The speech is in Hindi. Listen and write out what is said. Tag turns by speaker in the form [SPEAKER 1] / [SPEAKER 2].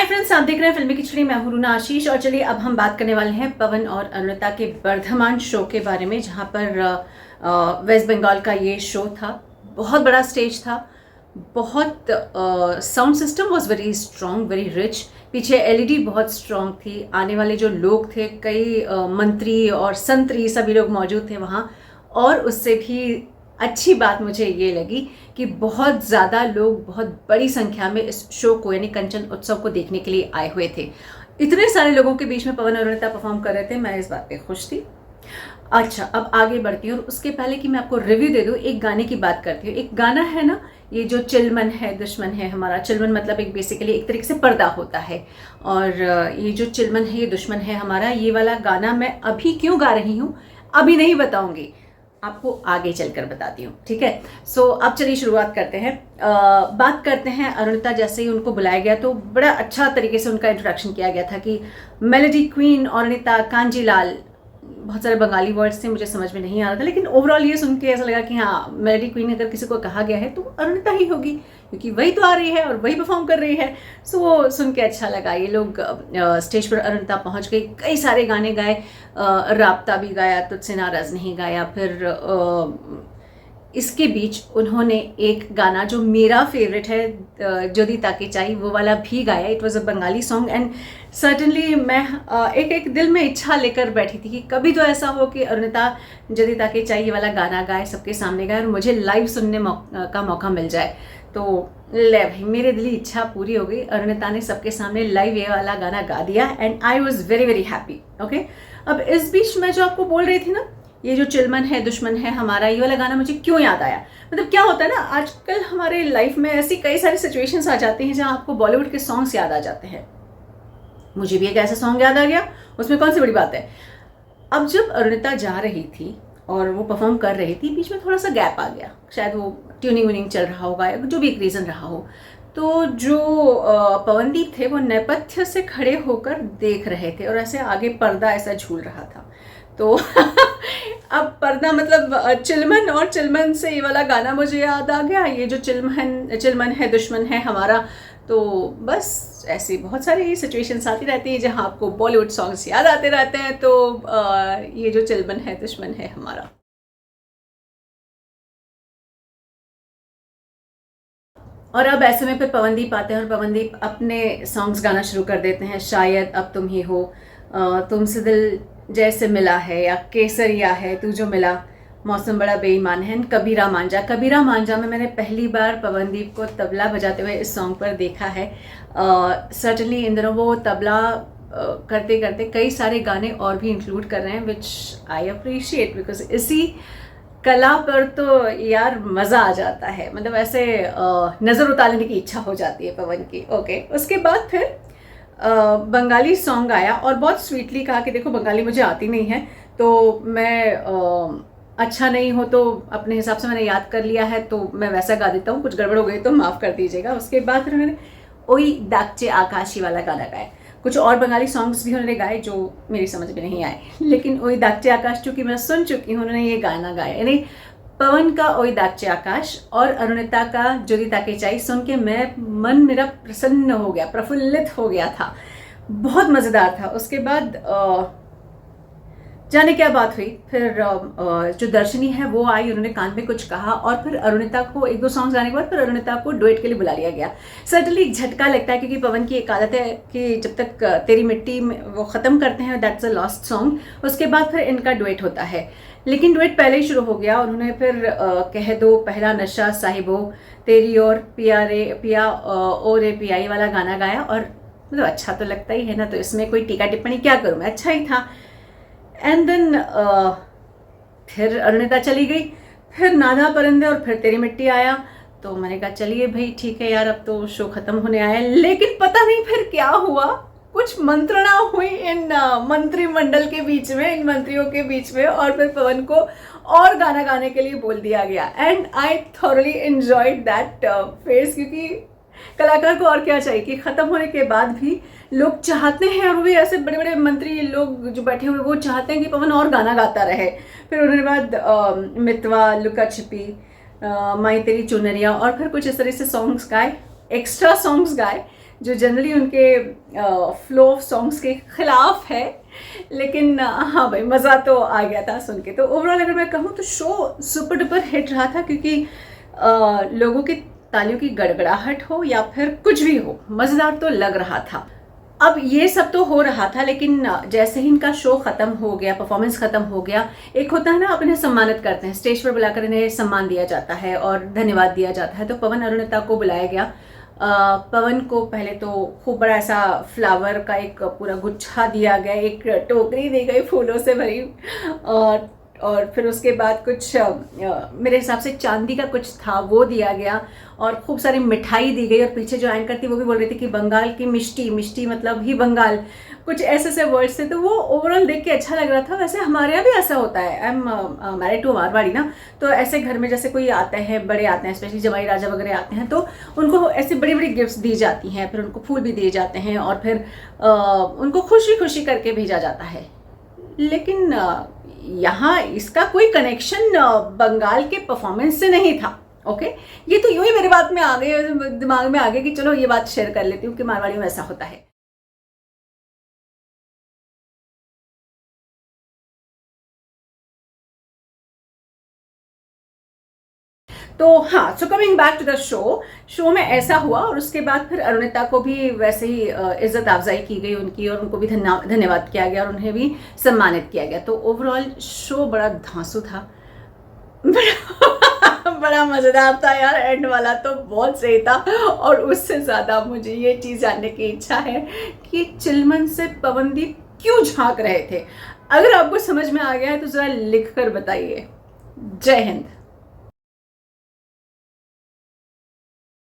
[SPEAKER 1] फ्रेंड्स, आप देख रहे हैं फिल्मी खिचड़ी। मैं हूं रूना आशीष और चलिए अब हम बात करने वाले हैं पवन और अरुणिता के वर्धमान शो के बारे में, जहां पर वेस्ट बंगाल का ये शो था। बहुत बड़ा स्टेज था, बहुत sound system was very strong, very rich. पीछे एलईडी बहुत स्ट्रॉन्ग थी। आने वाले जो लोग थे, कई मंत्री और संतरी सभी लोग मौजूद थे वहाँ। और उससे भी अच्छी बात मुझे ये लगी कि बहुत ज़्यादा लोग बहुत बड़ी संख्या में इस शो को यानी कंचन उत्सव को देखने के लिए आए हुए थे। इतने सारे लोगों के बीच में पवन और अरुणिता परफॉर्म कर रहे थे, मैं इस बात पे खुश थी। अच्छा, अब आगे बढ़ती हूँ और उसके पहले कि मैं आपको रिव्यू दे दूँ, एक गाने की बात करती हूँ। एक गाना है ना, ये जो चिलमन है दुश्मन है हमारा। चिलमन मतलब एक बेसिकली एक तरीके से पर्दा होता है, और ये जो चिलमन है ये दुश्मन है हमारा, ये वाला गाना मैं अभी क्यों गा रही हूँ अभी नहीं बताऊंगी, आपको आगे चलकर बताती हूँ, ठीक है। सो अब चलिए शुरुआत करते हैं। बात करते हैं अरुणिता। जैसे ही उनको बुलाया गया तो बड़ा अच्छा तरीके से उनका इंट्रोडक्शन किया गया था कि मेलोडी क्वीन अरुणिता कांजीलाल। बहुत सारे बंगाली वर्ड्स थे, मुझे समझ में नहीं आ रहा था, लेकिन ओवरऑल ये सुन के ऐसा लगा कि हाँ, मेलोडी क्वीन अगर किसी को कहा गया है तो अरुणिता ही होगी, क्योंकि वही तो आ रही है और वही परफॉर्म कर रही है। सो वो सुन के अच्छा लगा। ये लोग स्टेज पर अरुणिता पहुंच गई, कई सारे गाने गाए। राब्ता भी गाया, तुझसे नाराज नहीं गाया। फिर इसके बीच उन्होंने एक गाना जो मेरा फेवरेट है, जोदी ताके चाई, वो वाला भी गाया। It was a Bengali song and certainly मैं एक दिल में इच्छा लेकर बैठी थी कि कभी तो ऐसा हो कि अरुणिता जोदी ताके चाई ये वाला गाना गाए, सबके सामने गाए और मुझे लाइव सुनने का मौका मिल जाए। तो ले भाई, मेरे दिली इच्छा पूरी हो गई। अरुणिता ने सबके सामने लाइव ये वाला गाना गा दिया and I was very very happy. Okay, अब इस बीच मैं जो आपको बोल रही थी ना, ये जो चिलमन है दुश्मन है हमारा, ये वाला गाना मुझे क्यों याद आया। मतलब क्या होता है ना, आजकल हमारे लाइफ में ऐसी कई सारी सिचुएशंस आ जाती हैं जहां आपको बॉलीवुड के सॉन्ग्स याद आ जाते हैं। मुझे भी एक ऐसा सॉन्ग याद आ गया, उसमें कौन सी बड़ी बात है। अब जब अरुणिता जा रही थी और वो परफॉर्म कर रही थी, बीच में थोड़ा सा गैप आ गया, शायद वो ट्यूनिंग व्यूनिंग चल रहा होगा, जो भी एक रीज़न रहा हो। तो जो पवनदीप थे वो नेपथ्य से खड़े होकर देख रहे थे और ऐसे आगे पर्दा ऐसा झूल रहा था। तो अब पर्दा मतलब चिलमन, और चिलमन से ये वाला गाना मुझे याद आ गया, ये जो चिलमन है दुश्मन है हमारा। तो बस ऐसी बहुत सारी सिचुएशंस आती रहती है जहां आपको बॉलीवुड सॉन्ग्स याद आते रहते हैं। तो ये जो चिलमन है दुश्मन है हमारा। और अब ऐसे में फिर पवनदीप आते हैं और पवनदीप अपने सॉन्ग्स गाना शुरू कर देते हैं। शायद अब तुम ही हो, तुमसे दिल जैसे मिला है, या केसरिया है, तू जो मिला, मौसम बड़ा बेईमान है, कबीरा मांझा। कबीरा मांझा में मैंने पहली बार पवनदीप को तबला बजाते हुए इस सॉन्ग पर देखा है। सर्टनली इन दिनों वो तबला करते करते कई सारे गाने और भी इंक्लूड कर रहे हैं, विच आई अप्रिशिएट, बिकॉज इसी कला पर तो यार मज़ा आ जाता है। मतलब ऐसे नज़र उतारने की इच्छा हो जाती है पवन की। ओके, उसके बाद फिर बंगाली सॉन्ग आया और बहुत स्वीटली कहा कि देखो बंगाली मुझे आती नहीं है, तो मैं अच्छा नहीं हो तो अपने हिसाब से मैंने याद कर लिया है, तो मैं वैसा गा देता हूँ, कुछ गड़बड़ हो गई तो माफ़ कर दीजिएगा। उसके बाद फिर उन्होंने ओई दागचे आकाशी वाला गाना गाया। कुछ और बंगाली सॉन्ग्स भी उन्होंने गाए जो मेरी समझ में नहीं आए, लेकिन ओई दागचे आकाश चूँकि मैं सुन चुकी हूँ, उन्होंने ये गाना गाया। यानी पवन का ओई दागचे आकाश और अरुणिता का जोदी ताके चाई सुन के मन मेरा प्रसन्न हो गया, प्रफुल्लित हो गया था। बहुत मज़ेदार था। उसके बाद जाने क्या बात हुई, फिर जो दर्शनी है वो आई, उन्होंने कान में कुछ कहा और फिर अरुणिता को एक दो सॉन्ग गाने के बाद फिर अरुणिता को डुएट के लिए बुला लिया गया। सर्टनली झटका लगता है, क्योंकि पवन की एक आदत है कि जब तक तेरी मिट्टी में वो ख़त्म करते हैं, दैट्स अ लास्ट सॉन्ग, उसके बाद फिर इनका डुएट होता है। लेकिन डुएट पहले ही शुरू हो गया। उन्होंने फिर कह दो पहला नशा साहिबो, तेरी और पिया रे पिया ओ रे पियाई वाला गाना गाया। और मतलब अच्छा तो लगता ही है ना, तो इसमें कोई टीका टिप्पणी क्या करूँ मैं, अच्छा ही था। एंड देन फिर अरुणिता चली गई, फिर नादा परिंदे और फिर तेरी मिट्टी आया। तो मैंने कहा चलिए भाई ठीक है यार, अब तो शो खत्म होने आया। लेकिन पता नहीं फिर क्या हुआ, कुछ मंत्रणा हुई इन मंत्रिमंडल के बीच में, इन मंत्रियों के बीच में, और फिर पवन को और गाना गाने के लिए बोल दिया गया। And I thoroughly enjoyed that face, क्योंकि कलाकार को और क्या चाहिए कि ख़त्म होने के बाद भी लोग चाहते हैं, और वो भी ऐसे बड़े बड़े मंत्री लोग जो बैठे हुए वो चाहते हैं कि पवन और गाना गाता रहे। फिर उन्होंने बाद मितवा, लुका छिपी, माई तेरी चुनरिया और फिर कुछ इस तरह से सॉन्ग्स गाए, एक्स्ट्रा सॉन्ग्स गाए, जो जनरली उनके फ्लो ऑफ सॉन्ग्स के खिलाफ है, लेकिन हाँ भाई मज़ा तो आ गया था सुन के। तो ओवरऑल अगर मैं कहूँ तो शो सुपर डुपर हिट रहा था, क्योंकि लोगों की तालियों की गड़गड़ाहट हो या फिर कुछ भी हो, मज़ेदार तो लग रहा था। अब ये सब तो हो रहा था, लेकिन जैसे ही इनका शो खत्म हो गया, परफॉर्मेंस खत्म हो गया, एक होता है ना आप इन्हें सम्मानित करते हैं, स्टेज पर बुलाकर इन्हें सम्मान दिया जाता है और धन्यवाद दिया जाता है। तो पवन अरुणिता को बुलाया गया। पवन को पहले तो खूब बड़ा ऐसा फ्लावर का एक पूरा गुच्छा दिया गया, एक टोकरी दी गई फूलों से भरी, और फिर उसके बाद कुछ मेरे हिसाब से चांदी का कुछ था वो दिया गया, और खूब सारी मिठाई दी गई। और पीछे जो एंकर थी वो भी बोल रही थी कि बंगाल की मिष्टी, मिष्टी मतलब ही बंगाल, कुछ ऐसे ऐसे वर्ड्स थे। तो वो ओवरऑल देख के अच्छा लग रहा था। वैसे हमारे यहाँ भी ऐसा होता है, I am married to Marwari ना, तो ऐसे घर में जैसे कोई आते हैं, बड़े आते हैं, स्पेशली जमाई राजा वगैरह आते हैं, तो उनको ऐसी बड़ी बड़ी गिफ्ट्स दी जाती हैं, फिर उनको फूल भी दिए जाते हैं, और फिर उनको खुशी खुशी करके भेजा जाता है। लेकिन यहाँ इसका कोई कनेक्शन बंगाल के परफॉर्मेंस से नहीं था। ओके, ये तो यूं ही मेरे बात में आ गए, दिमाग में आ गया कि चलो ये बात शेयर कर लेती हूँ कि मारवाड़ियों में ऐसा होता है। तो हाँ, so coming back to the show में ऐसा हुआ, और उसके बाद फिर अरुणिता को भी वैसे ही इज्जत अफजाई की गई उनकी, और उनको भी धन्यवाद किया गया और उन्हें भी सम्मानित किया गया। तो ओवरऑल शो बड़ा धांसू था, बड़ा मज़ेदार था यार। एंड वाला तो बहुत सही था, और उससे ज़्यादा मुझे ये चीज़ जानने की इच्छा है कि चिलमन से पवनदीप क्यों झांक रहे थे। अगर आपको समझ में आ गया है तो ज़रा लिख कर बताइए। जय हिंद।